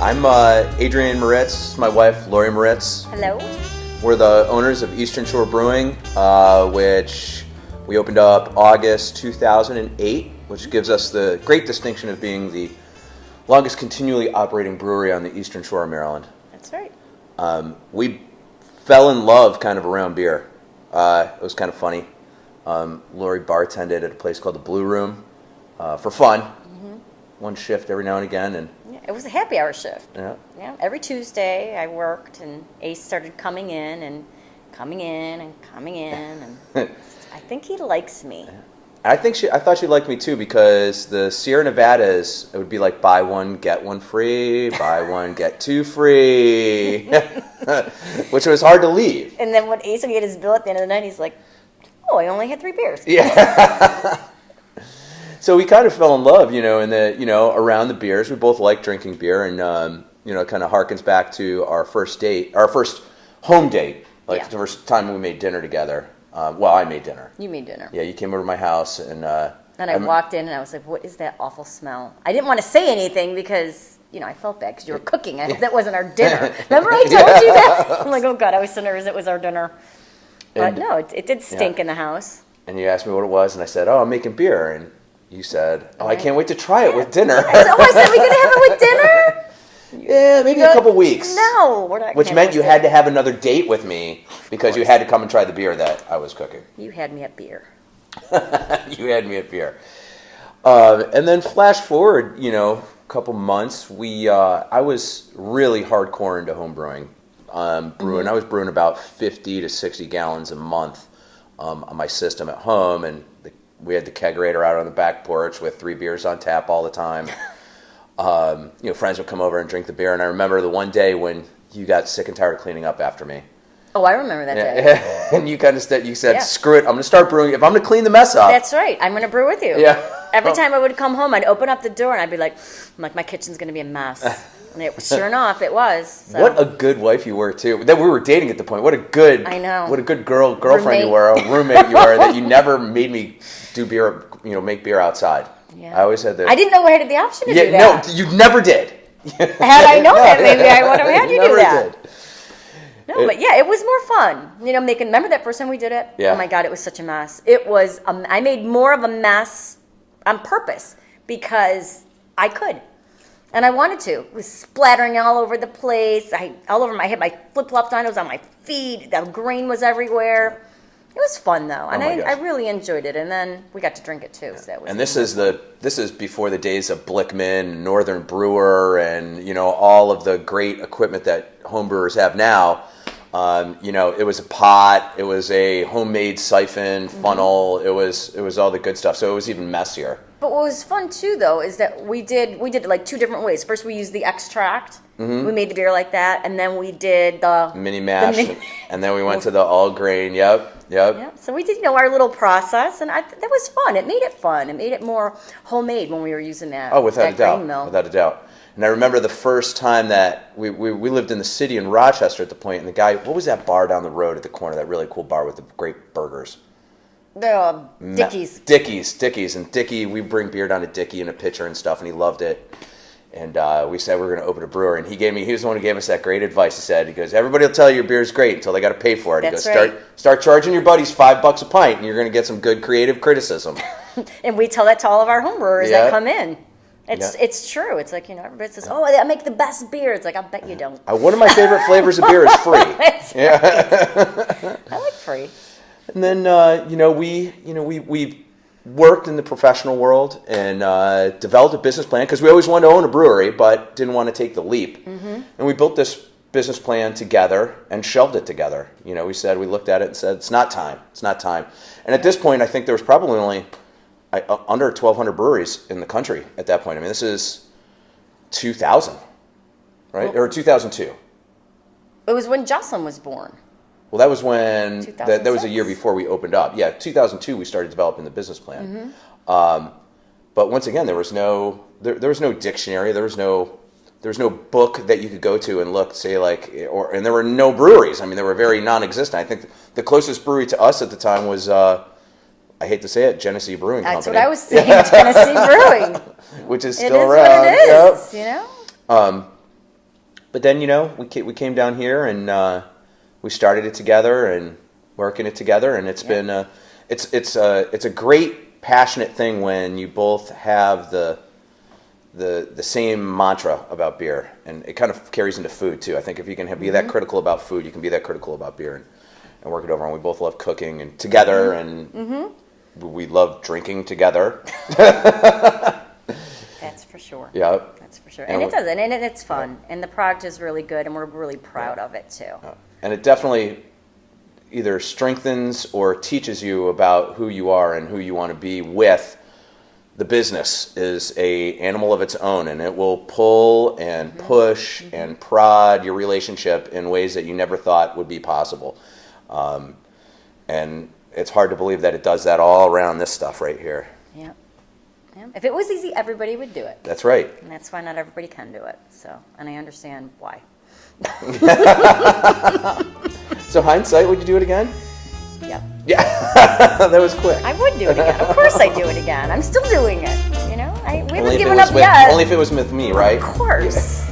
I'm Adrian Moritz, my wife, Lori Moritz. Hello. We're the owners of Eastern Shore Brewing, which we opened up August 2008, which gives us the great distinction of being the longest continually operating brewery on the Eastern Shore of Maryland. That's right. We fell in love kind of around beer. It was kind of funny. Lori bartended at a place called the Blue Room for fun. Mm-hmm. One shift every now and again. And yeah, it was a happy hour shift. Yeah. Yeah. Every Tuesday I worked, and Ace started coming in and coming in and coming in, and I think he likes me. I thought she liked me too, because the Sierra Nevadas, it would be like buy one get one free, buy one get two free, which was hard to leave. And then when Ace would get his bill at the end of the night, he's like, "Oh, I only had 3 beers." Yeah. So we kind of fell in love, around the beers. We both like drinking beer, and it kind of harkens back to our first home date, the first time we made dinner together. I made dinner. You made dinner. Yeah, you came over to my house, and I walked in, and I was like, "What is that awful smell?" I didn't want to say anything because, I felt bad because you were cooking. That wasn't our dinner. Remember I told you that? I'm like, oh, God, I was so nervous it was our dinner. But no, it did stink in the house. And you asked me what it was, and I said, I'm making beer. And you said, I can't wait to try it with dinner. I said, we going to have it with dinner? Yeah, maybe a couple weeks. No, we're not. Which meant you had to have another date with me because you had to come and try the beer that I was cooking. You had me at beer. You had me at beer. And then flash forward, a couple months, I was really hardcore into home brewing. I was brewing about 50 to 60 gallons a month on my system at home, and we had the kegerator out on the back porch with 3 beers on tap all the time. Friends would come over and drink the beer, and I remember the one day when you got sick and tired of cleaning up after me. Oh, I remember that day. And you said, screw it, I'm going to start brewing. If I'm going to clean the mess up. That's right, I'm going to brew with you. Yeah. Every time I would come home, I'd open up the door, and I'd be like, my kitchen's going to be a mess. And sure enough, it was. So. What a good wife you were too. That we were dating at the point. What a good girlfriend roommate. You were, a roommate you were. That you never made me do beer. Make beer outside. Yeah. I always had the. I didn't know I had the option to do that. No, you never did. Had I known that, maybe I would have had you do that. Did. No, but yeah, it was more fun. Remember that first time we did it? Yeah. Oh my God, it was such a mess. It was. I made more of a mess on purpose because I could. And I wanted to. It was splattering all over the place. I had my flip-flops on. It was on my feet. The grain was everywhere. It was fun though, and I really enjoyed it. And then we got to drink it too. So that was. And this is before the days of Blickman, Northern Brewer, and all of the great equipment that homebrewers have now. It was a pot. It was a homemade siphon funnel. Mm-hmm. It was all the good stuff. So it was even messier. But what was fun too, though, is that we did it like 2 different ways. First, we used the extract. Mm-hmm. We made the beer like that, and then we did the mini mash, and then we went to the all grain. Yep. So we did, our little process, and that was fun. It made it fun. It made it more homemade when we were using that. Oh, without that a doubt. grain mill. Without a doubt. And I remember the first time that we lived in the city in Rochester at the point, and the guy, what was that bar down the road at the corner? That really cool bar with the great burgers. Dickie's. Dickie's. And Dickie, we bring beer down to Dickie in a pitcher and stuff, and he loved it. And we said we were going to open a brewery. And he was the one who gave us that great advice. He goes, everybody will tell you your beer's great until they got to pay for it. That's he goes, start charging your buddies $5 a pint, and you're going to get some good creative criticism. And we tell that to all of our homebrewers that come in. It's true. It's like, everybody says, oh, I make the best beer. It's like, I bet you don't. One of my favorite flavors of beer is free. That's right. I like free. And then, we worked in the professional world and developed a business plan because we always wanted to own a brewery but didn't want to take the leap. Mm-hmm. And we built this business plan together and shelved it together. We looked at it and said, it's not time. And at this point, I think there was probably only under 1,200 breweries in the country at that point. I mean, this is 2000, right? Or 2002. It was when Jocelyn was born. Well, that was when that was a year before we opened up. Yeah, 2002 we started developing the business plan. Mm-hmm. But once again, there was no dictionary. There was no book that you could go to and look, say and there were no breweries. I mean, they were very non-existent. I think the closest brewery to us at the time was, I hate to say it, Genesee Brewing Company. That's what I was saying, Genesee Brewing. Which is still it is around. What it is, Yep. But then, we came down here and we started it together and working it together, and it's been it's a great passionate thing when you both have the same mantra about beer, and it kind of carries into food too. I think if you can be that critical about food, you can be that critical about beer and work it over. And we both love cooking and together, and we love drinking together. That's for sure. Yeah. That's for sure. And it does, and it's fun, and the product is really good, and we're really proud of it too. And it definitely either strengthens or teaches you about who you are and who you want to be with. The business is a animal of its own, and it will pull and push and prod your relationship in ways that you never thought would be possible. And it's hard to believe that it does that all around this stuff right here. Yeah. If it was easy, everybody would do it. That's right. And that's why not everybody can do it. So, and I understand why. So hindsight, would you do it again? Yep. Yeah, that was quick. I would do it again. Of course I'd do it again. I'm still doing it. We haven't Only given up yet. Only if it was with me, right? Of course.